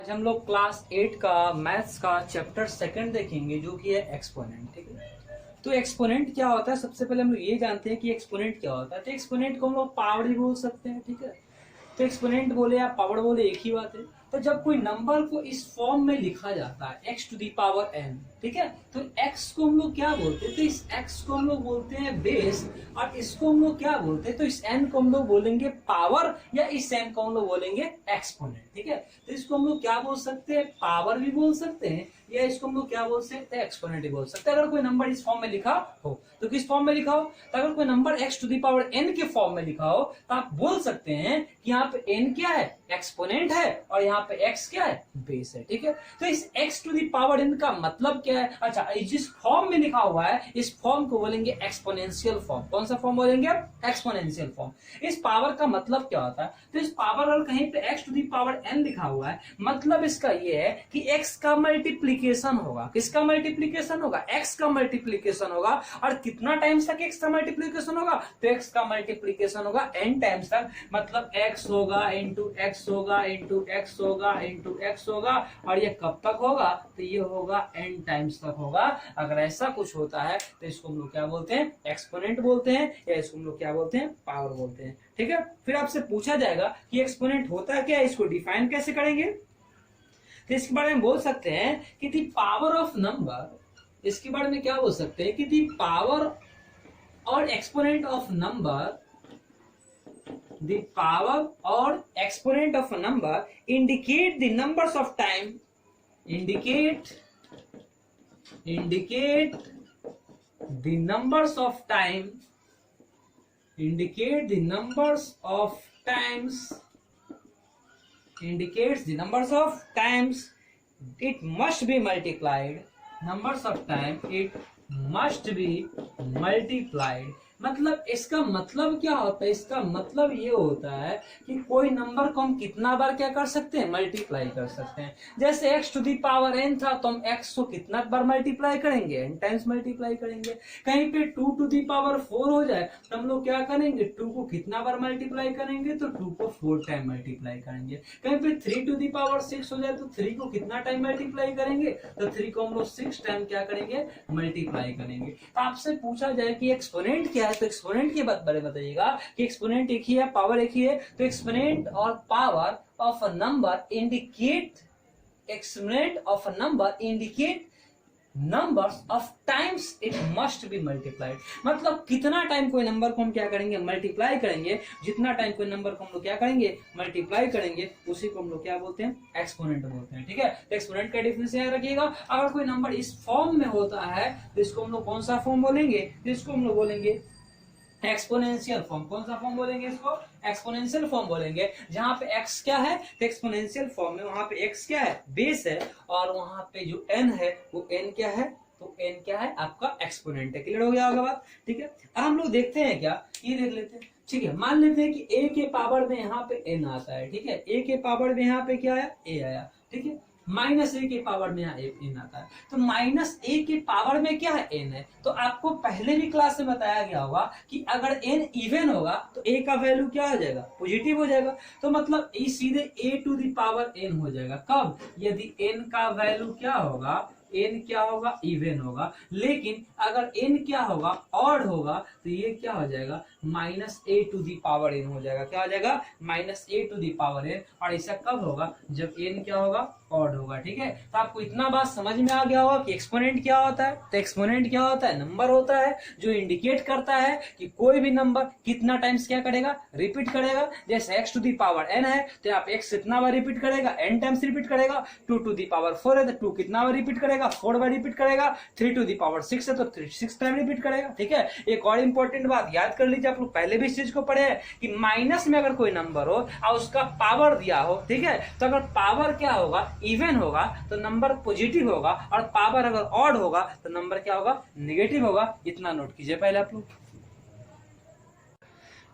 आज हम लोग क्लास 8 का मैथ्स का चैप्टर सेकंड देखेंगे जो कि है एक्सपोनेंट। ठीक है, तो एक्सपोनेंट क्या होता है, सबसे पहले हम लोग ये जानते हैं कि एक्सपोनेंट क्या होता है। तो एक्सपोनेंट को हम लोग पावर भी बोल सकते हैं। ठीक है, तो एक्सपोनेंट बोले या पावर बोले एक ही बात है। तो जब कोई नंबर को इस फॉर्म में लिखा जाता है x to the power n, ठीक है, तो x को हम लोग क्या बोलते हैं, तो इस x को हम लोग बोलते हैं बेस, और इसको हम लोग क्या बोलते हैं, तो इस n को हम लोग बोलेंगे पावर, या इस n को हम लोग बोलेंगे एक्सपोनेंट। ठीक है, तो इसको हम लोग क्या बोल सकते हैं, पावर भी बोल सकते हैं, या इसको हम लोग क्या बोल सकते हैं, एक्सपोनेंट भी बोल सकते हैं। अगर कोई नंबर इस फॉर्म में लिखा हो तो किस फॉर्म में लिखा हो, तो अगर कोई number x to the power n के फॉर्म में लिखा हो तो आप बोल सकते हैं कि यहाँ पे n क्या है, एक्सपोनेंट है, और यहाँ पे x क्या है, बेस है। ठीक है, तो इस x to the power n का मतलब क्या है, अच्छा जिस फॉर्म में लिखा हुआ है इस फॉर्म को बोलेंगे एक्सपोनेंशियल फॉर्म। कौन सा फॉर्म बोलेंगे, एक्सपोनेंशियल फॉर्म। इस पावर का मतलब क्या होता है, तो इस पावर अगर कहीं पे x to the power n लिखा हुआ है, मतलब इसका ये है कि x का मल्टीप्लीकेशन होगा। किसका मल्टीप्लीकेशन होगा, x का मल्टीप्लीकेशन होगा। और कितना टाइम्स तक x का मल्टीप्लीकेशन होगा, तो x का मल्टीप्लीकेशन होगा n टाइम्स तक, मतलब x होगा इंटू x होगा इंटू x होगा इंटू x होगा, और ये कब तक होगा, तो ये होगा n टाइम्स तक होगा। अगर ऐसा कुछ होता है तो इसको हम लोग क्या बोलते हैं, एक्सपोनेंट बोलते हैं, या इसको हम लोग क्या बोलते हैं, पावर बोलते हैं। ठीक है, फिर आपसे पूछा जाएगा कि एक्सपोनेंट होता है क्या, इसको डिफाइन कैसे करेंगे, तो इसके बारे में बोल सकते हैं कि दी पावर ऑफ नंबर, इसके बारे में क्या बोल सकते हैं कि दी पावर और exponent of number, the power और exponent of a number indicate the numbers of time, indicate the numbers of time, indicate the numbers of times, indicates the numbers of times it must be multiplied, numbers of time it must be multiplied। मतलब इसका मतलब क्या होता है, इसका मतलब ये होता है कि कोई नंबर को हम कितना बार क्या कर सकते हैं, मल्टीप्लाई कर सकते हैं। जैसे x to the power n था तो हम x को कितना बार मल्टीप्लाई करेंगे, n टाइम्स मल्टीप्लाई करेंगे। कहीं पे 2 टू दी पावर 4 हो जाए तो हम लोग क्या करेंगे, 2 को कितना बार मल्टीप्लाई करेंगे, तो 2 को 4 टाइम मल्टीप्लाई करेंगे। कहीं पे 3 टू दी पावर 6 हो जाए तो 3 को कितना टाइम मल्टीप्लाई करेंगे, तो 3 को हम लोग 6 टाइम क्या करेंगे, मल्टीप्लाई करेंगे। तो आपसे पूछा जाए कि एक्सपोनेंट क्या है, तो एक्सपोनेंट की बात बताइएगा कि एक्सपोनेंट एक ही है, पावर एक ही है। तो एक्सपोनेंट और power of a number indicate, exponent of a number indicate numbers of times it must be multiplied. मतलब कितना टाइम कोई नंबर को हम क्या करेंगे, मल्टीप्लाई करेंगे। जितना टाइम कोई नंबर को हम लोग क्या करेंगे, मल्टीप्लाई करेंगे, उसी को हम लोग क्या बोलते हैं, एक्सपोनेंट बोलते हैं। ठीक है, तो एक्सपोनेंट का डिफरेंस याद रखिएगा। अगर कोई नंबर इस फॉर्म में होता है तो इसको हम लोग कौन सा फॉर्म बोलेंगे, तो इसको हम लोग बोलेंगे एक्सपोनेंशियल फॉर्म। कौन सा फॉर्म बोलेंगे, इसको एक्सपोनेंशियल फॉर्म बोलेंगे। जहां पे x क्या है, तो एक्सपोनेंशियल फॉर्म में वहां पे x क्या है, बेस है, और वहां पे जो n है वो n क्या है, तो n क्या है, आपका एक्सपोनेंट है। क्लियर हो गया होगा बात। ठीक है, अब हम लोग देखते हैं क्या, ये देख लेते हैं। ठीक है, मान लेते हैं कि a के पावर में यहाँ पे n आता है। ठीक है, a के पावर में यहाँ पे क्या आया, a आया। ठीक है, माइनस ए के पावर में यहाँ n आता है, तो माइनस ए के पावर में क्या है, n है। तो आपको पहले भी क्लास में बताया गया होगा कि अगर n इवन होगा तो a का वैल्यू क्या हो जाएगा, पॉजिटिव हो जाएगा। तो मतलब ये सीधे a to the power n हो जाएगा। कब, यदि n का वैल्यू क्या होगा, n क्या होगा, इवन होगा। लेकिन अगर n क्या होगा, ऑड होगा, तो ये क्या हो जाएगा, minus a to the power n हो जाएगा। क्या हो जाएगा, minus a to the power n। और ऐसा कब होगा, जब n क्या होगा, ऑड होगा। ठीक है, तो आपको इतना बात समझ में आ गया होगा कि एक्सपोनेंट क्या होता है। तो एक्सपोनेंट क्या होता है, नंबर होता है जो इंडिकेट करता है कि कोई भी नंबर कितना टाइम्स क्या करेगा, रिपीट करेगा। जैसे x to the power n है तो आप x कितना बार रिपीट करेगा, n टाइम्स रिपीट करेगा। 2 टू दी पावर 4 है तो 2 कितना बार रिपीट करेगा, 4 बार रिपीट करेगा। 3 टू दी पावर 6 है तो 6 टाइम रिपीट करेगा। ठीक है, एक और इंपॉर्टेंट बात याद कर लीजिए, आप लोग पहले भी इस चीज को पढ़े हैं कि माइनस में अगर कोई नंबर हो और उसका पावर दिया हो, ठीक है, तो अगर पावर क्या होगा, इवन होगा, तो नंबर पॉजिटिव होगा, और पावर अगर ऑड होगा तो नंबर क्या होगा, नेगेटिव होगा। इतना नोट कीजिए पहले आप लोग।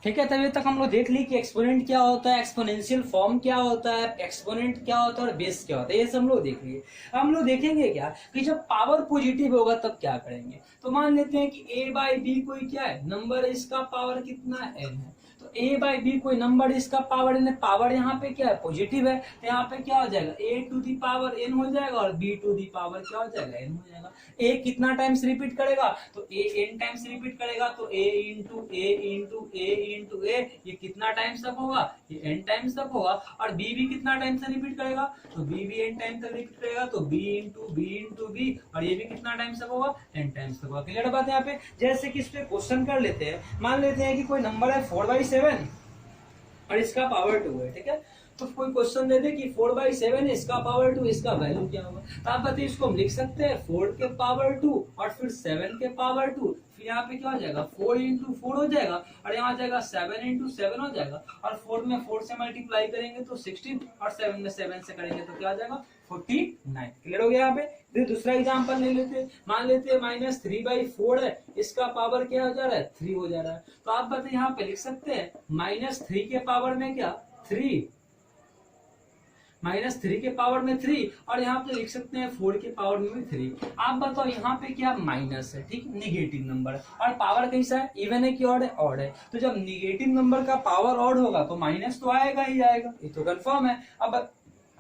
ठीक है, तभी तक हम लोग देख ली कि एक्सपोनेंट क्या होता है, एक्सपोनेंशियल फॉर्म क्या होता है, एक्सपोनेंट क्या होता है और बेस क्या होता है, ये सब हम लोग देख लिए। हम लोग देखेंगे क्या कि जब पावर पॉजिटिव होगा तब क्या करेंगे। तो मान लेते हैं कि a बाई बी कोई क्या है, नंबर है, इसका पावर कितना है, n है। तो तो a बाई बी कोई नंबर इसका पावर n है, पावर यहाँ पे क्या है पॉजिटिव है, तो यहाँ पे क्या हो जाएगा a to the power n हो जाएगा और b टू दी पावर क्या हो जाएगा n हो जाएगा। a कितना टाइम्स रिपीट करेगा, तो a n टाइम्स रिपीट करेगा, तो a into a into a into a, ये कितना टाइम्स तक होगा, ये n टाइम्स तक होगा। और b भी कितना टाइम्स तक रिपीट करेगा, तो b भी n टाइम्स तक रिपीट करेगा, तो b इंटू बी, और ये भी कितना टाइम्स तक होगा n टाइम्स तक होगा। क्लियर बात है यहाँ पे। जैसे कि इस पे क्वेश्चन कर लेते हैं, मान लेते हैं कि कोई नंबर है 4/7 और इसका पावर 2 है, ठीक है। तो कोई क्वेश्चन दे दे कि 4/7 इसका पावर 2, इसका वैल्यू क्या होगा, तो आप बताइए इसको हम लिख सकते हैं 4 के पावर 2 और फिर 7 के पावर 2, फिर यहाँ पे क्या हो जाएगा 4 इंटू 4 हो जाएगा और यहाँ आ जाएगा 7 इंटू 7 हो जाएगा, और 4 में 4 से मल्टीप्लाई करेंगे तो 16 और 7 में 7 से करेंगे तो क्या आ जाएगा 49। क्लियर हो गया यहाँ पे। फिर दूसरा एग्जांपल ले लेते हैं, मान लेते हैं -3/4 है, इसका पावर क्या हो जा रहा है 3 हो जा रहा है, तो आप बताइए यहाँ पे लिख सकते हैं -3 के पावर में क्या 3, -3 के पावर में 3, और यहाँ पे लिख सकते हैं 4 के पावर में भी 3। आप बताओ यहाँ पे क्या माइनस है, ठीक, निगेटिव नंबर है, और पावर कैसा है इवन है कि ऑड है, ऑड है। तो जब निगेटिव नंबर का पावर ऑड होगा तो माइनस तो आएगा ही आएगा, ये तो कंफर्म है। अब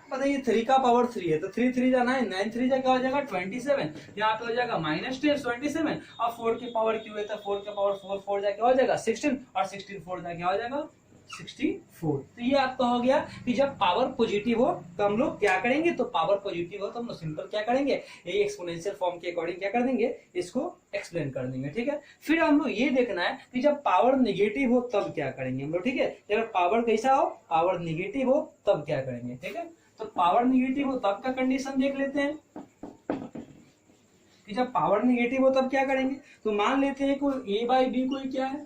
बताइए 3 का पावर 3 है, तो 3 3 जा 9, 9 3 जा क्या हो जाएगा 27, यहाँ पे हो जाएगा -27, और 4 के पावर क्यों है, तो 4 के पावर 4 4 जा क्या हो जाएगा 16, और 16 4 जा क्या हो जाएगा 64। तो ये आपका हो गया कि जब पावर पॉजिटिव हो तो हम लोग क्या करेंगे, तो पावर पॉजिटिव हो तो हम लोग सिंपल क्या करेंगे, ये एक्सपोनेंशियल फॉर्म के अकॉर्डिंग क्या कर देंगे, इसको एक्सप्लेन कर देंगे, ठीक है। फिर हम लोग ये देखना है कि जब पावर निगेटिव हो तब क्या करेंगे हम लोग, ठीक है। अगर पावर कैसा हो, पावर निगेटिव हो तब क्या करेंगे, ठीक है। तो पावर निगेटिव हो तब का कंडीशन देख लेते हैं कि जब पावर निगेटिव हो तब क्या करेंगे। तो मान लेते हैं कोई a बाई बी कोई क्या है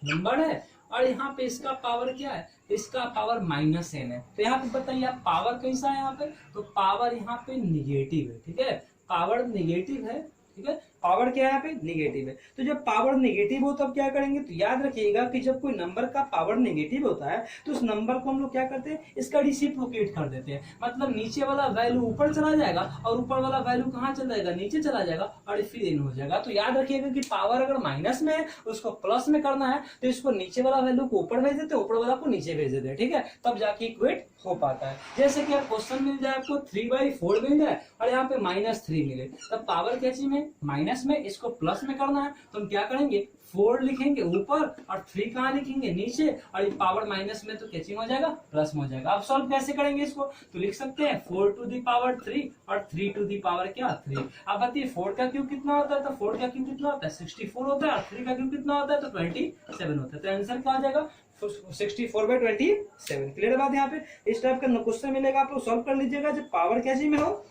नंबर है, और यहाँ पे इसका पावर क्या है, इसका पावर -n है, तो यहाँ पे बताइए आप पावर कैसा है यहाँ पे, तो पावर यहाँ पे निगेटिव है, ठीक है, पावर निगेटिव है, ठीक है, पावर क्या है यहाँ पे निगेटिव है। तो जब पावर निगेटिव हो तब क्या करेंगे, तो याद रखिएगा कि जब कोई नंबर का पावर निगेटिव होता है तो उस नंबर को हम लोग क्या करते हैं, इसका रेसिप्रोकेट कर देते हैं, मतलब नीचे वाला वैल्यू ऊपर चला जाएगा और ऊपर वाला वैल्यू कहाँ चला जाएगा, नीचे चला जाएगा, और फिर इन हो जाएगा। तो याद रखिएगा कि पावर अगर माइनस में है उसको प्लस में करना है, तो इसको नीचे वाला वैल्यू को ऊपर भेज देते, ऊपर वाला को नीचे भेज देते, ठीक है, तब जाके इक्वेट हो पाता है। जैसे कि क्वेश्चन मिल जाए आपको 3/4 मिल जाए और यहाँ पे -3 मिले, तब पावर क्या चीज में माइनस में, इसको प्लस में करना है तो हम क्या करेंगे 4 लिखेंगे ऊपर और 3 कहाँ लिखेंगे नीचे, और ये पावर माइनस में तो कैचिंग हो जाएगा प्लस में हो जाएगा। अब सॉल्व कैसे करेंगे इसको, तो लिख सकते हैं 4 टू दी पावर 3 और 3 टू दी पावर क्या 3। अब बताइए 4 का क्यूब कितना होता है, तो 4 का क्यूब कितना होता है 64 होता है, और 3 का क्यूब कितना होता है तो 27 होता है, तो आंसर क्या आ जाएगा 64/27। क्लियर बात यहाँ पे। इस टाइप का क्वेश्चन मिलेगा, आप लोग सॉल्व कर लीजिएगा। जब पावर कैसी में हो,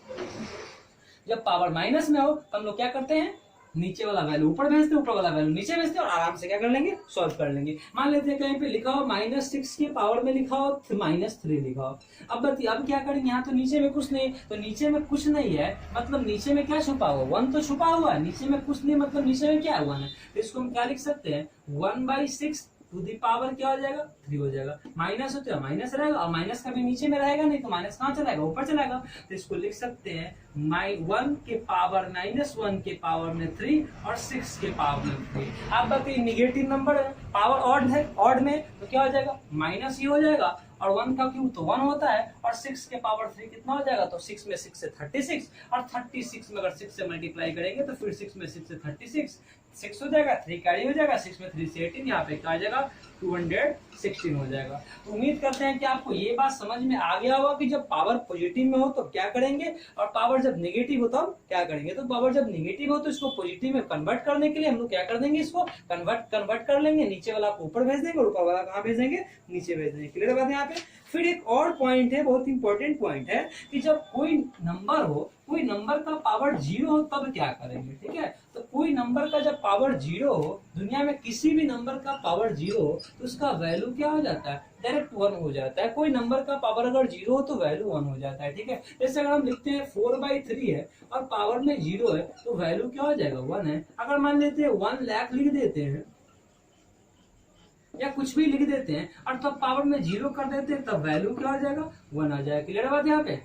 जब पावर माइनस में हो तो हम लोग क्या करते हैं, नीचे वाला वैल्यू ऊपर भेजते, ऊपर वाला वैल्यू नीचे भेजते और आराम से क्या कर लेंगे सॉल्व कर लेंगे। मान लेते हैं कहीं पे लिखा हो -6 के पावर में लिखा हो -3 लिखा हो। अब बताइए अब क्या करेंगे, यहाँ तो नीचे में कुछ नहीं, तो नीचे में कुछ नहीं है मतलब नीचे में क्या छुपा हुआ 1 तो छुपा हुआ है, नीचे में कुछ नहीं मतलब नीचे में क्या है 1 है, तो इसको हम क्या लिख सकते हैं 1/6 टू दी पावर क्या हो जाएगा 3 हो जाएगा। माइनस होता है माइनस रहेगा, और माइनस कभी नीचे में रहेगा नहीं, तो माइनस कहाँ चलाएगा ऊपर चलाएगा, तो इसको लिख सकते हैं 1 के पावर -1 के पावर में 3 और 6 के पावर में 3। आप बताइए निगेटिव नंबर है, पावर ऑड है, ऑड में तो क्या हो जाएगा माइनस ही हो जाएगा, और 1 का क्यूब तो 1 होता है, और 6 के पावर 3 कितना हो जाएगा, तो 6 में 6 से 36, और 36 में अगर 6 से मल्टीप्लाई करेंगे तो फिर 6 में 6 से 36 6 हो जाएगा, 3 कैरी हो जाएगा, 6 में 3 से 18, यहाँ पे क्या आ जाएगा 216 हो जाएगा। तो उम्मीद करते हैं कि आपको ये बात समझ में आ गया होगा कि जब पावर पॉजिटिव में हो तो क्या करेंगे, और पावर जब नेगेटिव हो तो क्या करेंगे। तो पावर जब नेगेटिव हो तो इसको पॉजिटिव में कन्वर्ट करने के लिए हम लोग क्या कर देंगे, इसको कन्वर्ट कर लेंगे, नीचे वाला को ऊपर भेज देंगे और ऊपर वाला कहाँ भेज देंगे नीचे भेज देंगे। क्लियर बात है यहाँ पे। फिर एक और पॉइंट है, बहुत इंपॉर्टेंट पॉइंट है कि जब कोई नंबर हो, कोई नंबर का पावर 0 हो तब क्या करेंगे, ठीक है। तो कोई नंबर का जब पावर 0 हो, दुनिया में किसी भी नंबर का पावर 0 हो तो उसका वैल्यू क्या हो जाता है, डायरेक्ट 1 हो जाता है। कोई नंबर का पावर अगर 0 हो तो वैल्यू 1 हो जाता है, ठीक है। जैसे अगर हम लिखते हैं 4/3 है और पावर में 0 है तो वैल्यू क्या हो जाएगा 1 है। अगर मान लेते हैं 1 लाख लिख देते हैं या कुछ भी लिख देते हैं और तब पावर में 0 कर देते हैं तब वैल्यू क्या हो जाएगा 1 आ जाएगा। क्लियर बात यहाँ पे।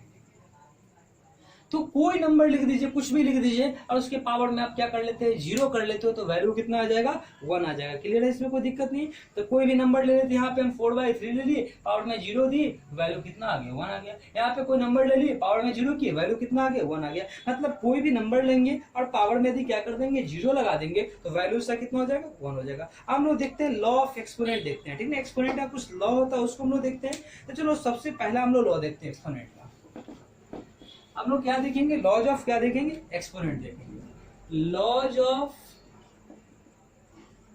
तो कोई नंबर लिख दीजिए, कुछ भी लिख दीजिए, और उसके पावर में आप क्या कर लेते हैं, 0 कर लेते हो, तो वैल्यू कितना आ जाएगा, 1 आ जाएगा। क्लियर है, इसमें कोई दिक्कत नहीं। तो कोई भी नंबर ले लेते, यहाँ पे हम 4/3 ले लिए, पावर में 0 दी, वैल्यू कितना आ गया, 1 आ गया। यहाँ पे कोई नंबर ले लिए, पावर में 0 की, वैल्यू कितना आ गया, 1 आ गया। मतलब कोई भी नंबर लेंगे और पावर में यदि क्या कर देंगे, 0 लगा देंगे, तो वैल्यू उसका कितना हो जाएगा, 1 हो जाएगा। हम लोग देखते हैं लॉ ऑफ एक्सपोनेंट देखते हैं, ठीक है। एक्सपोनेंट का कुछ लॉ होता है, उसको हम लोग देखते हैं। तो चलो सबसे पहला हम लोग लॉ देखते हैं एक्सपोनेंट का। हम लोग क्या देखेंगे, लॉज ऑफ क्या देखेंगे, एक्सपोनेंट देखेंगे, लॉज ऑफ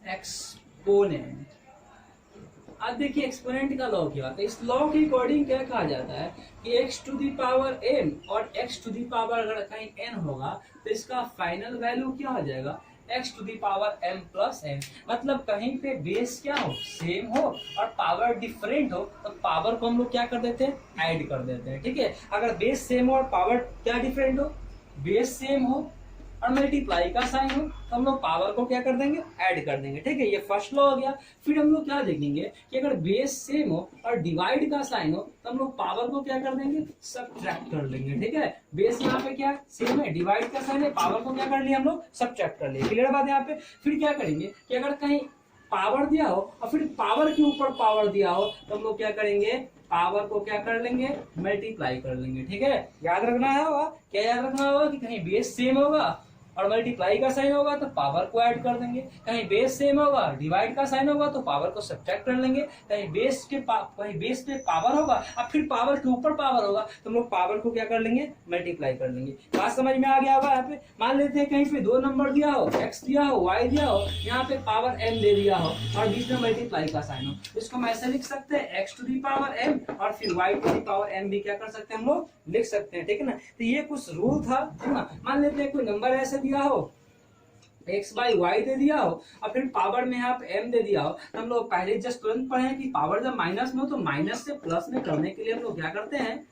एक्सपोनेंट। अब देखिए एक्सपोनेंट का लॉ क्या होता है। इस लॉ के अकॉर्डिंग क्या कहा जाता है कि x to the power m और x टू दी पावर अगर कहीं n होगा तो इसका फाइनल वैल्यू क्या हो जाएगा, x to the power m plus n। मतलब कहीं पे बेस क्या हो, सेम हो, और पावर डिफरेंट हो, तो पावर को हम लोग क्या कर देते हैं, ऐड कर देते हैं, ठीक है। अगर बेस सेम हो और पावर क्या डिफरेंट हो, बेस सेम हो और मल्टीप्लाई का साइन हो, तो हम लोग पावर को क्या कर देंगे, ऐड कर देंगे, ठीक है। ये फर्स्ट लॉ हो गया। फिर हम लोग क्या देखेंगे कि अगर बेस सेम हो और डिवाइड का साइन हो, तो हम लोग पावर को क्या कर देंगे, सब्ट्रैक्ट कर लेंगे, ठीक है। बेस यहाँ पे क्या सेम है, डिवाइड का साइन है, पावर को क्या कर लिया हम लोग, सब्ट्रैक्ट कर लिए। क्लियर बात है यहाँ पे। फिर क्या करेंगे कि अगर कहीं पावर दिया हो और फिर पावर के ऊपर पावर दिया हो, तो हम लोग क्या करेंगे, पावर को क्या कर लेंगे, मल्टीप्लाई कर लेंगे, ठीक है। याद रखना है होगा, क्या याद रखना होगा कि कहीं बेस सेम होगा और मल्टीप्लाई का साइन होगा तो पावर को ऐड कर देंगे, कहीं बेस सेम होगा डिवाइड का साइन होगा तो पावर को सब्ट्रैक्ट कर लेंगे, कहीं बेस पे पावर होगा और फिर पावर के ऊपर पावर होगा तो हम लोग पावर को क्या कर लेंगे, मल्टीप्लाई कर लेंगे। बात समझ में आ गया होगा। यहाँ पे मान लेते हैं कहीं पे 2 नंबर दिया हो, x दिया हो, y दिया हो, यहाँ पे पावर m दे दिया हो और बीच में मल्टीप्लाई का साइन हो, इसको हम ऐसे लिख सकते हैं x to the power m और फिर y to the power m भी क्या कर सकते हैं, हम लोग लिख सकते हैं, ठीक है ना। तो ये कुछ रूल था, है ना। मान लेते हैं कोई नंबर ऐसे दिया हो, x बाई वाई दे दिया हो और फिर पावर में यहाँ पे m दे दिया हो, तो हम लोग पहले जस्ट तुरंत पढ़े कि पावर जब माइनस में हो तो माइनस से प्लस में करने के लिए हम लोग क्या करते हैं,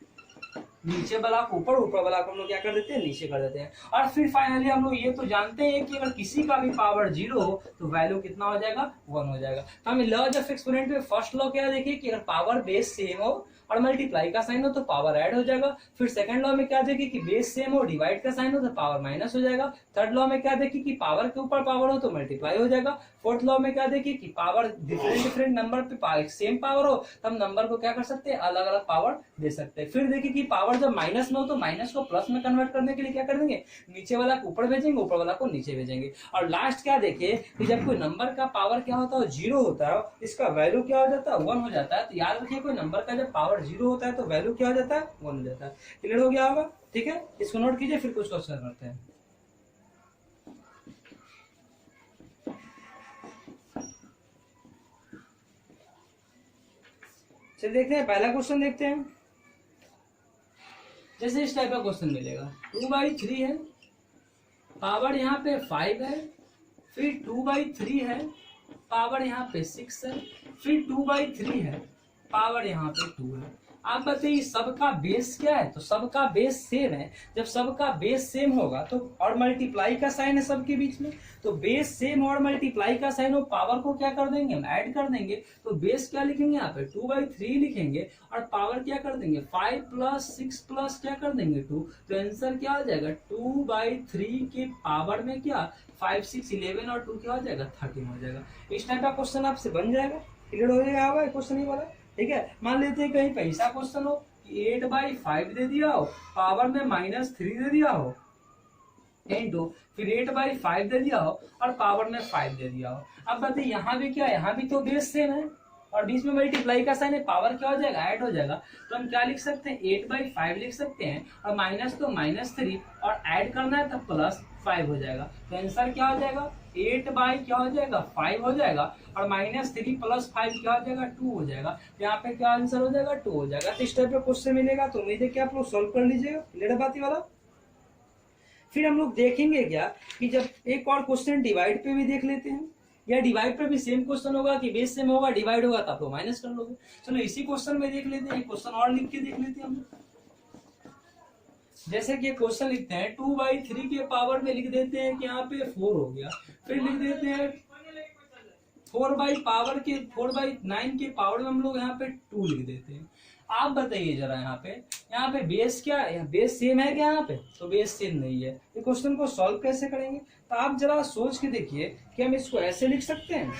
नीचे वाला को ऊपर, ऊपर वाला को हम लोग क्या कर देते हैं, नीचे कर देते हैं। और फिर फाइनली हम लोग ये तो जानते हैं कि अगर किसी का भी पावर 0 हो तो वैल्यू कितना हो जाएगा, 1 हो जाएगा। तो हमें लॉ ऑफ एक्सपोनेंट में फर्स्ट लॉ क्या देखिए कि अगर पावर बेस सेम हो और मल्टीप्लाई का साइन हो तो पावर ऐड हो जाएगा। फिर सेकंड लॉ में क्या देखिए कि बेस सेम हो डिवाइड का साइन हो तो पावर माइनस हो जाएगा। थर्ड लॉ में क्या देखिए कि पावर के ऊपर पावर हो तो मल्टीप्लाई हो जाएगा। फोर्थ लॉ में क्या देखिए कि पावर डिफरेंट नंबर पे सेम पावर हो तो हम नंबर को क्या कर सकते हैं, अलग अलग पावर दे सकते हैं। फिर देखिए कि पावर जब माइनस में हो तो माइनस को प्लस में कन्वर्ट करने के लिए क्या कर देंगे, नीचे वाला को ऊपर भेजेंगे, ऊपर वाला को नीचे भेजेंगे। और लास्ट क्या देखिए कि जब कोई नंबर का पावर क्या होता है, 0 होता है, इसका वैल्यू क्या हो जाता है, 1 हो जाता है। तो याद रखिए कोई नंबर का जब पावर 0 होता है तो वैल्यू क्या हो जाता है, 1 हो जाता है। क्लियर हो गया होगा, ठीक है। इसको नोट कीजिए, फिर कुछ क्वेश्चन करते हैं। चलिए देखते हैं, पहला क्वेश्चन देखते हैं। जैसे इस टाइप का क्वेश्चन मिलेगा, 2/3 है, पावर यहाँ पे 5 है, फिर 2/3 है, पावर यहाँ पे 6 है, फिर 2/3 है, पावर यहाँ पे 2 है। आप बताइए सबका बेस क्या है, तो सबका बेस सेम है। जब सबका बेस सेम होगा तो और मल्टीप्लाई का साइन है सबके बीच में, तो बेस सेम और मल्टीप्लाई का साइन हो, पावर को क्या कर देंगे, हम ऐड कर देंगे। तो बेस क्या लिखेंगे यहाँ पे 2/3 लिखेंगे और पावर क्या कर देंगे 5 प्लस 6 प्लस क्या कर देंगे 2। तो आंसर क्या हो जाएगा 2/3 के पावर में क्या 5 6 11 और 2 क्या हो जाएगा 13 हो जाएगा। इस टाइप का क्वेश्चन आपसे बन जाएगा, क्लियर हो जाएगा क्वेश्चन ही वाला, ठीक है। मान लेते हैं कहीं पैसा क्वेश्चन हो कि 8/5 दे दिया हो, पावर में -3 दे दिया हो, इंटू फिर 8/5 दे दिया हो और पावर में 5 दे दिया हो। अब बताइए यहाँ भी क्या, यहाँ भी तो बेस सेम है और बीच में मल्टीप्लाई का साइन है, पावर क्या हो जाएगा, ऐड हो जाएगा। तो हम क्या लिख सकते हैं 8/5 लिख सकते हैं और माइनस तो -3 और ऐड करना है तब +5 हो जाएगा। तो आंसर क्या हो जाएगा 8 क्या हो जाएगा 5 हो जाएगा और -3 + 5 क्या हो जाएगा 2 हो जाएगा। तो यहाँ पे क्या आंसर हो जाएगा 2 हो जाएगा। तो इस टाइप का क्वेश्चन मिलेगा तो उम्मीद है कि आप लोग सॉल्व कर लीजिएगा, क्लियर है बात वाला। फिर हम लोग देखेंगे क्या कि जब एक और क्वेश्चन डिवाइड पे भी देख लेते हैं, या डिवाइड पे भी सेम क्वेश्चन होगा कि बेस सेम होगा डिवाइड होगा तो आप लोग माइनस कर लोगे। चलो इसी क्वेश्चन में देख लेते हैं, क्वेश्चन और लिख के देख लेते हैं हम लोग। जैसे कि क्वेश्चन लिखते हैं 2/3 के पावर में लिख देते हैं कि यहाँ पे 4 हो गया, फिर लिख देते हैं 4/9 के पावर में हम लोग यहाँ पे 2 लिख देते हैं। आप बताइए जरा यहाँ पे यहाँ पे बेस क्या है, बेस सेम है क्या यहाँ पे, तो बेस सेम नहीं है। ये क्वेश्चन को सॉल्व कैसे करेंगे, तो आप जरा सोच के देखिए कि हम इसको ऐसे लिख सकते हैं,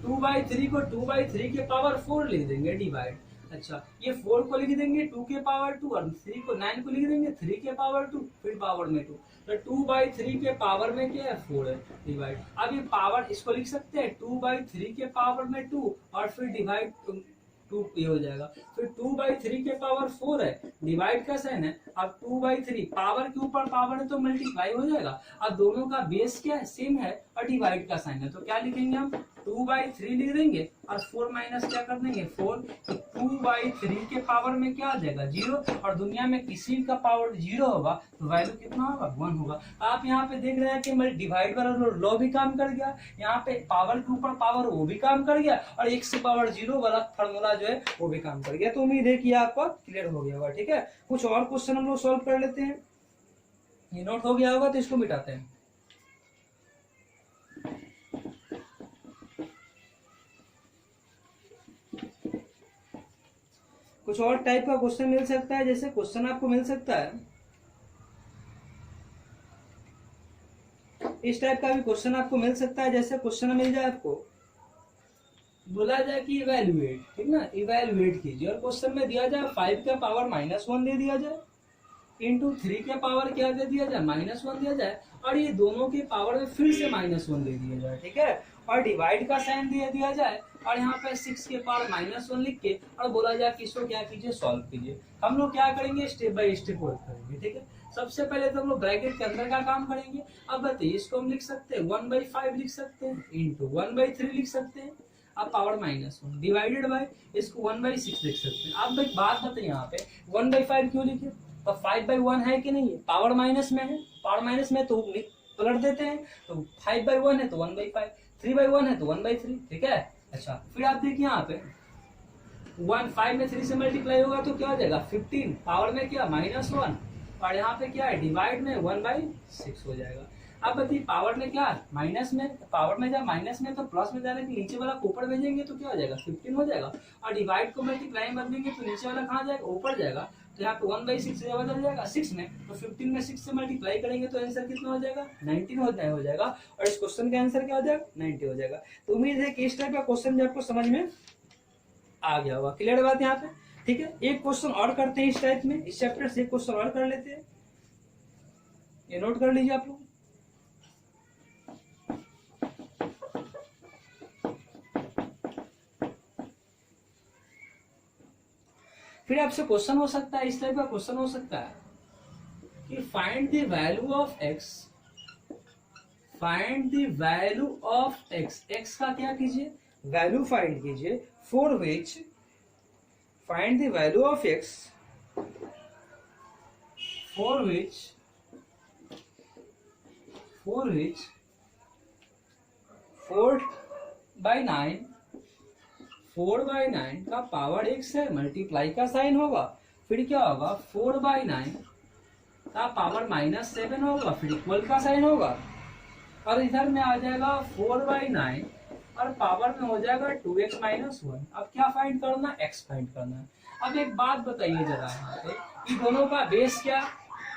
2/3 को 2/3 के पावर 4 लिख देंगे डिवाइड। अच्छा, ये 4 को लिख देंगे 2 के पावर 2 और 3 को 9 को लिख देंगे 3 के पावर 2, फिर पावर में 2, तो 2/3 के पावर में क्या है 4 है डिवाइड। अब ये पावर इसको लिख सकते हैं 2/3 के पावर में 2 और फिर डिवाइड 2 ये हो जाएगा, फिर 2/3 के पावर 4 है, डिवाइड का साइन है। अब 2/3 पावर के ऊपर पावर है तो मल्टीप्लाई हो जाएगा। अब दोनों का बेस क्या है सेम है और डिवाइड का साइन है, तो क्या लिखेंगे हम 2/3 लिख देंगे और 4 माइनस क्या कर देंगे 4, तो 2/3 के पावर में क्या आ जाएगा 0, और दुनिया में किसी का पावर 0 होगा तो वैल्यू कितना होगा 1 होगा। आप यहाँ पे देख रहे हैं कि डिवाइड वाला लॉ भी काम कर गया, यहाँ पे पावर के ऊपर पावर वो भी काम कर गया, और 1 से पावर 0 वाला फॉर्मूला जो है वो भी काम कर गया। तो उम्मीद है कि आपका क्लियर हो गया होगा। ठीक है, कुछ और क्वेश्चन हम लोग सॉल्व कर लेते हैं। ये नोट हो गया होगा तो इसको मिटाते हैं। कुछ और टाइप का क्वेश्चन मिल सकता है, जैसे क्वेश्चन आपको मिल सकता है इस टाइप का भी क्वेश्चन आपको मिल सकता है। जैसे क्वेश्चन मिल जाए आपको, बोला जाए कि इवैल्यूएट, ठीक ना, इवैल्यूएट कीजिए, और क्वेश्चन में दिया जाए 5 का पावर -1 दे दिया जाए, इंटू 3 के पावर क्या दे दिया जाए -1 दिया जाए, और ये दोनों के पावर में फिर से -1 दे दिया जाए। ठीक है, और डिवाइड का साइन दे दिया जाए, और यहाँ पे 6 के पावर -1 लिख के और बोला जाए कि इसको क्या कीजिए सॉल्व कीजिए। हम लोग क्या करेंगे स्टेप बाय स्टेप वर्क करेंगे। ठीक है, सबसे पहले तो हम लोग ब्रैकेट के अंदर का काम करेंगे। अब बताइए इसको हम लिख सकते हैं 1/5 लिख सकते हैं, इंटू 1/3 लिख सकते हैं, अब पावर -1 डिवाइडेड बाय इसको 1/6 लिख सकते हैं। अब एक बात बताइए यहाँ पे 1/5 क्यों लिखे, तो 5/1 है कि नहीं है, पावर माइनस में है, पावर माइनस में तो पलट देते हैं, तो 5/1 है तो 1/5, 3/1 है तो 1/3। ठीक है, अच्छा फिर आप देखिए यहाँ पे 5 में 3 से मल्टीप्लाई होगा तो क्या हो जाएगा 15, पावर में क्या -1, और यहाँ पे क्या है डिवाइड में 1/6 हो जाएगा। अब बताइए पावर में क्या माइनस में, पावर में जब माइनस में तो प्लस में जाने के नीचे वाला ऊपर भेजेंगे तो क्या हो जाएगा 15 हो जाएगा, और डिवाइड को मल्टीप्लाई में बदलेंगे तो नीचे वाला कहाँ जाएगा ऊपर जाएगा, तो यहाँ पे 1/6 बदल जाएगा 6 में, तो 15 में 6 से मल्टीप्लाई करेंगे तो आंसर कितना हो जाएगा 19 हो जाएगा, और इस क्वेश्चन का आंसर क्या हो जाएगा 90 हो जाएगा। तो उम्मीद है कि इस टाइप का क्वेश्चन भी आपको समझ में आ गया होगा। क्लियर बात यहाँ पे। ठीक है, एक क्वेश्चन और करते हैं इस टाइप में, इस चैप्टर से एक क्वेश्चन और कर लेते हैं, ये नोट कर लीजिए आप लोग। फिर आपसे क्वेश्चन हो सकता है, इस टाइप का क्वेश्चन हो सकता है कि find the value of x, find the value of x, x का क्या कीजिए वैल्यू फाइंड कीजिए, for which find the value of x for which 4/9 4/9 का पावर x है, मल्टीप्लाई का साइन होगा, फिर क्या होगा 4/9 का पावर -7 होगा, फिर इक्वल का साइन होगा, और इधर में आ जाएगा 4/9 और पावर में हो जाएगा 2x - 1। अब क्या फाइंड करना, x फाइंड करना है। अब एक बात बताइए जरा यहाँ पे कि दोनों का बेस क्या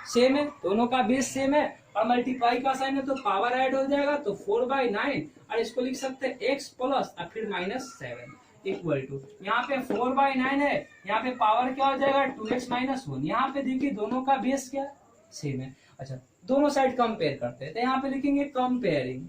सेम है, दोनों का बेस सेम है और मल्टीप्लाई का साइन है तो पावर ऐड हो जाएगा, तो 4/9 और इसको लिख सकते हैं x प्लस और फिर -7 इक्वल टू, यहाँ पे 4/9 है, यहाँ पे पावर क्या हो जाएगा 2x - 1। यहाँ पे देखिए दोनों का बेस क्या सेम है। अच्छा दोनों साइड कंपेयर करते हैं, तो यहाँ पे लिखेंगे कंपेयरिंग,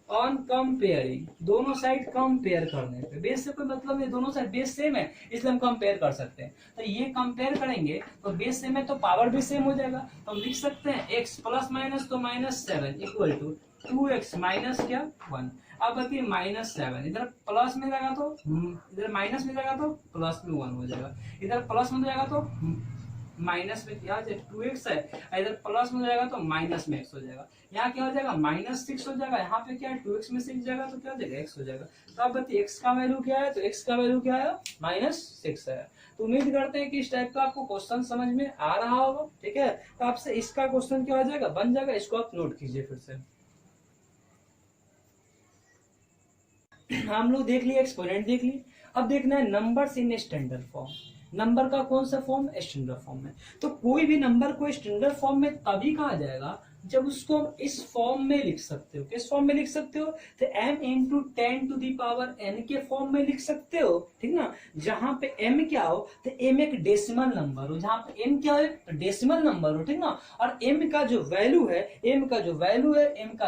ऑन कंपेयरिंग, दोनों साइड कंपेयर करने पे, बेस से कोई मतलब नहीं, दोनों साइड बेस सेम है इसलिए हम कंपेयर कर सकते हैं। तो ये कंपेयर करेंगे तो बेस सेम है तो पावर भी सेम हो जाएगा, तो हम लिख सकते हैं x प्लस माइनस तो -7 इक्वल टू 2x माइनस क्या 1। अब बताइए -7 इधर प्लस में जाएगा तो इधर माइनस में जाएगा तो प्लस में 1 हो जाएगा, इधर प्लस में जाएगा तो माइनस में क्या 2x है, इधर प्लस में जाएगा तो माइनस में x हो जाएगा, यहाँ क्या हो जाएगा -6 हो जाएगा, यहाँ पे क्या है 2x में 6 जाएगा तो क्या हो जाएगा x हो जाएगा। तो अब बताइए x का वैल्यू क्या है, तो x का वैल्यू क्या है -6 है। तो उम्मीद करते हैं कि इस टाइप का आपको क्वेश्चन समझ में आ रहा होगा। ठीक है, तो आपसे इसका क्वेश्चन क्या हो जाएगा बन जाएगा, इसको आप नोट कीजिए फिर से। हम लोग देख लिए एक्सपोनेंट देख लिए, अब देखना है numbers in standard form. Number का कौन सा फॉर्म, स्टैंडर्ड फॉर्म में। तो कोई भी नंबर को स्टैंडर्ड फॉर्म में तभी कहा जाएगा जब उसको हम इस फॉर्म में लिख सकते हो। किस फॉर्म में लिख सकते हो, तो m into 10 to the power n के फॉर्म में लिख सकते हो, ठीक ना। जहां पे m क्या हो, तो m एक डेसिमल नंबर हो, जहां पे m क्या है, तो डेसिमल नंबर हो, ठीक ना। और m का जो वैल्यू है, m का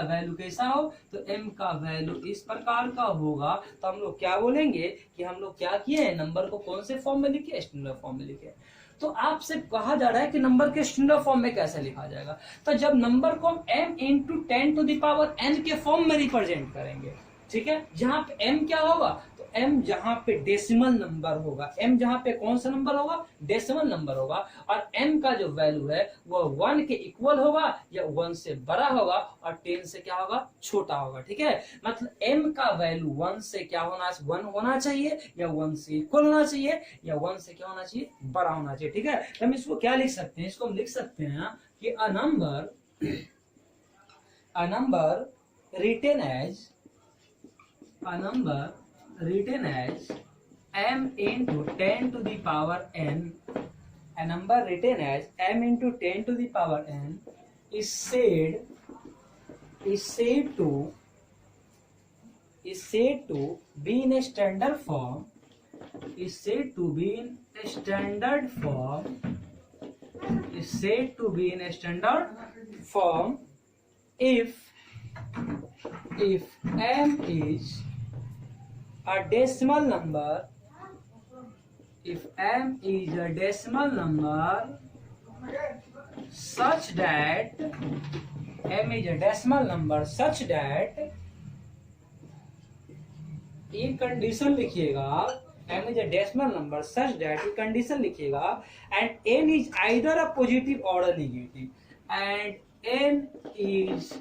वैल्यू कैसा हो, तो m का वैल्यू इस प्रकार का होगा। तो हम लोग क्या बोलेंगे कि हम लोग क्या किए हैं, नंबर को कौन से फॉर्म में लिखे, स्टैंडर्ड फॉर्म में लिखे। तो आपसे कहा जा रहा है कि नंबर के स्टैंडर्ड फॉर्म में कैसे लिखा जाएगा। तो जब नंबर को हम m into 10 to the power n के फॉर्म में रिप्रेजेंट करेंगे, ठीक है, जहां पे m क्या होगा, तो m जहां पे डेसिमल नंबर होगा, m जहां पे कौन सा नंबर होगा, डेसिमल नंबर होगा, और m का जो वैल्यू है वो 1 के इक्वल होगा या 1 से बड़ा होगा और 10 से क्या होगा, छोटा होगा, ठीक है। मतलब m का वैल्यू 1 से क्या होना, 1 होना चाहिए या 1 से इक्वल होना चाहिए या 1 से क्या होना चाहिए, बड़ा होना चाहिए, ठीक है। तो हम इसको क्या लिख सकते हैं, इसको हम लिख सकते हैं कि a number written as m into 10 to the power n, a number written as m into 10 to the power n is said to be in a standard form, if m is a decimal number, such that ये condition लिखिएगा, m is a decimal number such that ये condition लिखिएगा, and n is either a positive or a negative, and n is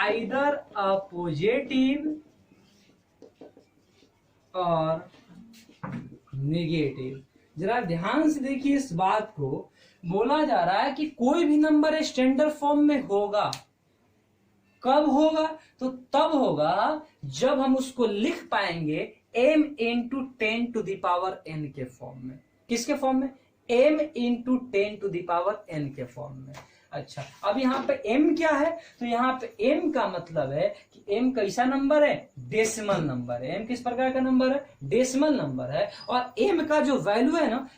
either a positive और negative. जरा ध्यान से देखिए इस बात को, बोला जा रहा है कि कोई भी नंबर स्टैंडर्ड फॉर्म में होगा, कब होगा, तो तब होगा जब हम उसको लिख पाएंगे m into 10 to the power n के फॉर्म में। किसके फॉर्म में, m into 10 to the power n के फॉर्म में। अच्छा, अब यहाँ पे m क्या है, तो यहाँ पे m का मतलब है कि m कैसा नंबर है, डेसिमल नंबर है। m किस प्रकार का नंबर है, डेसिमल नंबर है। और m का जो वैल्यू है ना,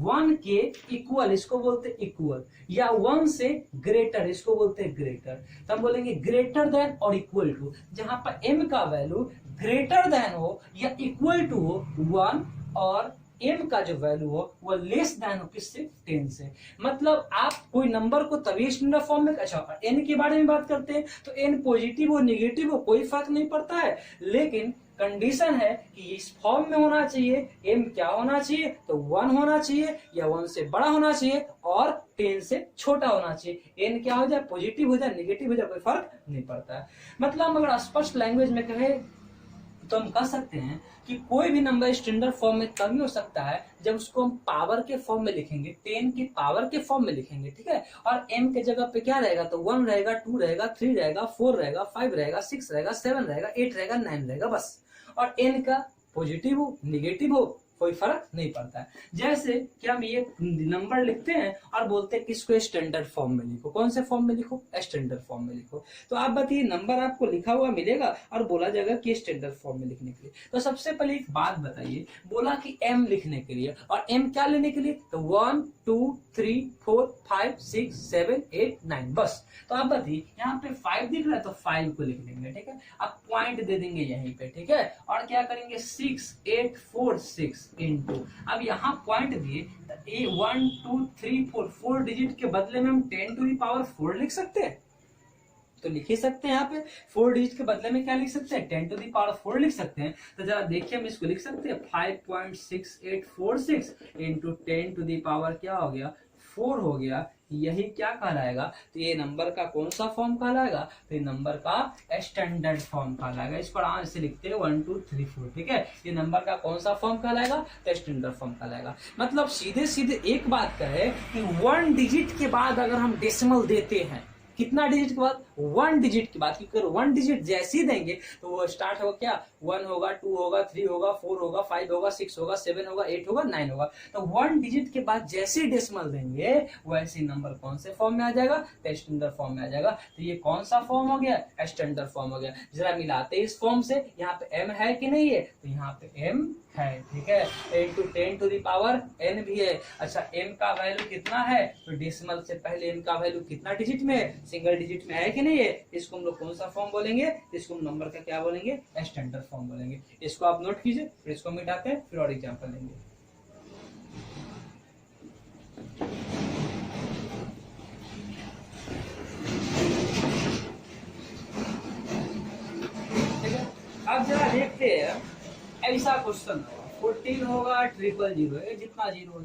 1 के इक्वल, इसको बोलते इक्वल, या 1 से ग्रेटर, इसको बोलते हैं ग्रेटर। तो हम बोलेंगे ग्रेटर देन और इक्वल टू। जहां पर m का वैल्यू ग्रेटर देन हो या इक्वल टू हो 1, और m का जो वैल्यू हो वो लेस देन हो किससे, 10 से। मतलब आप कोई नंबर को तभी स्टैंडर्ड फॉर्म में, अच्छा n के बारे में बात करते हैं तो n पॉजिटिव हो नेगेटिव हो कोई फर्क नहीं पड़ता है, लेकिन कंडीशन है कि इस फॉर्म में होना चाहिए। m क्या होना चाहिए, तो 1 होना चाहिए या 1 से बड़ा होना चाहिए और 10 से छोटा होना चाहिए। n क्या हो जाए, पॉजिटिव हो जाए नेगेटिव हो जाए कोई फर्क नहीं पड़ता है। मतलब अगर स्पष्ट लैंग्वेज में कहे तो हम कह सकते हैं कि कोई भी नंबर स्टैंडर्ड फॉर्म में तभी हो सकता है जब उसको हम पावर के फॉर्म में लिखेंगे, 10 की पावर के फॉर्म में लिखेंगे, ठीक है। और m के जगह पे क्या रहेगा, तो 1 रहेगा, 2 रहेगा, 3 रहेगा, 4 रहेगा, 5 रहेगा, 6 रहेगा, 7 रहेगा, 8 रहेगा, 9 रहेगा, बस। और n का पॉजिटिव हो नेगेटिव हो कोई फर्क नहीं पड़ता है। जैसे कि हम ये नंबर लिखते हैं और बोलते हैं कि इसको स्टैंडर्ड फॉर्म में लिखो। कौन से फॉर्म में लिखो, स्टैंडर्ड फॉर्म में लिखो। तो आप बताइए, नंबर आपको लिखा हुआ मिलेगा और बोला जाएगा कि स्टैंडर्ड फॉर्म में लिखने के लिए। तो सबसे पहले एक बात बताइए, बोला कि m लिखने के लिए, और m क्या लेने के लिए, तो 1 2 3 4 5 6 7 8 9, बस। तो आप बताइए, यहाँ पे 5 दिख रहा है तो 5 को लिख देंगे, ठीक है। आप पॉइंट दे देंगे यहीं पे, ठीक है। और क्या करेंगे, 6 8 4 6 इंटू, अब यहाँ पॉइंट दिए तो 1 2 3 4 डिजिट के बदले में हम 10 टू द पावर 4 लिख सकते हैं, तो लिख ही सकते हैं। यहाँ पे 4 डिजिट के बदले में क्या लिख सकते हैं, 10 टू द पावर 4 लिख सकते हैं। तो जरा देखिए, हम इसको लिख सकते हैं 5.6846 इंटू 10 टू द पावर क्या हो गया, 4 हो गया। यही क्या कहलाएगा, तो ये नंबर का कौन सा फॉर्म कहलाएगा, तो ये नंबर का स्टैंडर्ड फॉर्म कहलाएगा। इसको आराम से लिखते हैं 1 2 3 4, ठीक है। ये नंबर का कौन सा फॉर्म कहलाएगा, तो स्टैंडर्ड फॉर्म कहलाएगा। मतलब सीधे सीधे एक बात कहे कि 1 डिजिट के बाद अगर हम डेसिमल देते हैं, कितना डिजिट के बाद? 1 डिजिट के बाद, क्योंकि 1 डिजिट जैसे ही देंगे तो वो स्टार्ट होगा क्या? 1 होगा, 2 होगा, 3 होगा, 4 होगा, 5 होगा, 6 होगा, 7 होगा, 8 होगा, 9 होगा। तो 1 डिजिट के बाद जैसे ही डेसिमल देंगे वैसे ही नंबर कौन से फॉर्म में आ जाएगा? स्टैंडर्ड फॉर्म में आ जाएगा। तो ये कौन सा फॉर्म हो गया? स्टैंडर्ड फॉर्म हो गया। जरा मिलाते हैं इस फॉर्म से, यहाँ पे m है कि नहीं है? तो यहाँ पे m है, ठीक है। 10 to the power n भी है। अच्छा, m का वैल्यू कितना है? तो डेसिमल से पहले m का वैल्यू कितना डिजिट में है? सिंगल डिजिट में है कि नहीं है? इसको हम लोग कौन सा फॉर्म बोलेंगे? इसको हम नंबर का क्या बोलेंगे? स्टैंडर्ड फॉर्म बोलेंगे। इसको आप नोट कीजिए, फिर इसको मिटाते हैं, फिर और एग्जाम्पल लेंगे। अब जरा देखते हैं, ऐसा क्वेश्चन 14 होगा 000, ये जितना जीरो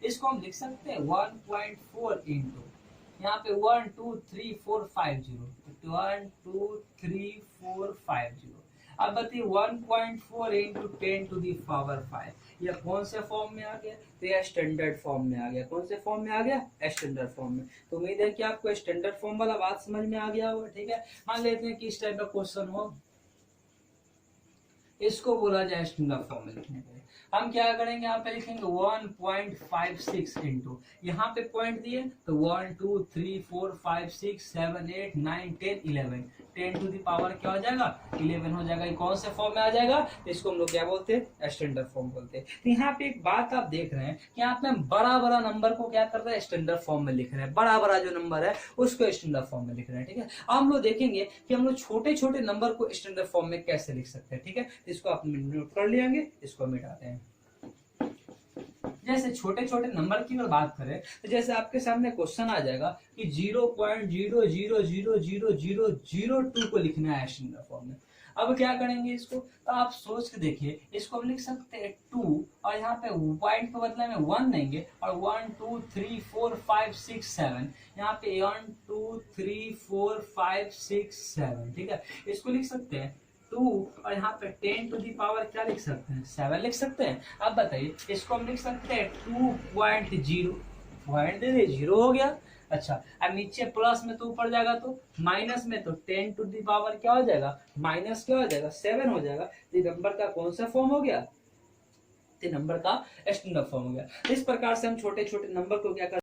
इसको हम लिख सकते हैं 1.4 इंटू, यहाँ पे 1 2 3 4 5 0, 1 2 3 4 5 0। अब बताइए 1.4 इंटू 10 to the power 5, यह कौन से फॉर्म में आ गया? तो यह स्टैंडर्ड फॉर्म में आ गया। कौन से फॉर्म में आ गया? स्टैंडर्ड फॉर्म में। तो उम्मीद है कि आपको स्टैंडर्ड फॉर्म वाला बात समझ में आ गया होगा, ठीक है। मान लेते हैं कि इस टाइप का क्वेश्चन हो, इसको बोला जाए स्टैंडर्ड फॉर्म में लिखने के लिए, हम क्या करेंगे? यहाँ पे लिखेंगे 1.56 इंटू, यहाँ पे पॉइंट दिए तो 1 2 3 4 5 6 7 8 9 10 11, 10 टू दी पावर क्या हो जाएगा? 11 हो जाएगा। ये कौन से फॉर्म में आ जाएगा? इसको हम लोग क्या बोलते हैं? स्टैंडर्ड फॉर्म बोलते हैं। तो यहाँ पे एक बात आप देख रहे हैं कि यहाँ पे हम बड़ा बड़ा नंबर को क्या कर रहे हैं? स्टैंडर्ड फॉर्म में लिख रहे हैं। बड़ा बड़ा जो नंबर है उसको स्टैंडर्ड फॉर्म में लिख रहे हैं, ठीक है। हम लोग देखेंगे कि हम लोग छोटे छोटे नंबर को स्टैंडर्ड फॉर्म में कैसे लिख सकते हैं, ठीक है। इसको आप नोट कर लेंगे, इसको मिटाते हैं। जैसे छोटे छोटे नंबर की अगर बात करें तो जैसे आपके सामने क्वेश्चन आ जाएगा कि 0.00000002 को लिखना है स्टैंडर्ड फॉर्म में। अब क्या करेंगे इसको? तो आप सोच के देखिए, इसको हम लिख सकते हैं 2 और यहाँ पे पॉइंट के बदले में 1 देंगे और 1 2 3 4 5 6 7, यहाँ पे 1 2 3 4 5 6 7, ठीक है। इसको लिख सकते हैं 2 और यहाँ पे 10 टू दी पावर क्या लिख सकते हैं? 7 लिख सकते हैं। अब बताइए, इसको हम लिख सकते हैं 2.0, पॉइंट दे दे 0 हो गया। अच्छा, अब नीचे प्लस में तो ऊपर जाएगा तो माइनस में, तो 10 टू दी पावर क्या हो जाएगा? माइनस क्या हो जाएगा? 7 हो जाएगा। तो नंबर का कौन सा फॉर्म हो गया? नंबर का स्टैंडर्ड फॉर्म हो गया। इस प्रकार से हम छोटे छोटे नंबर को क्या कर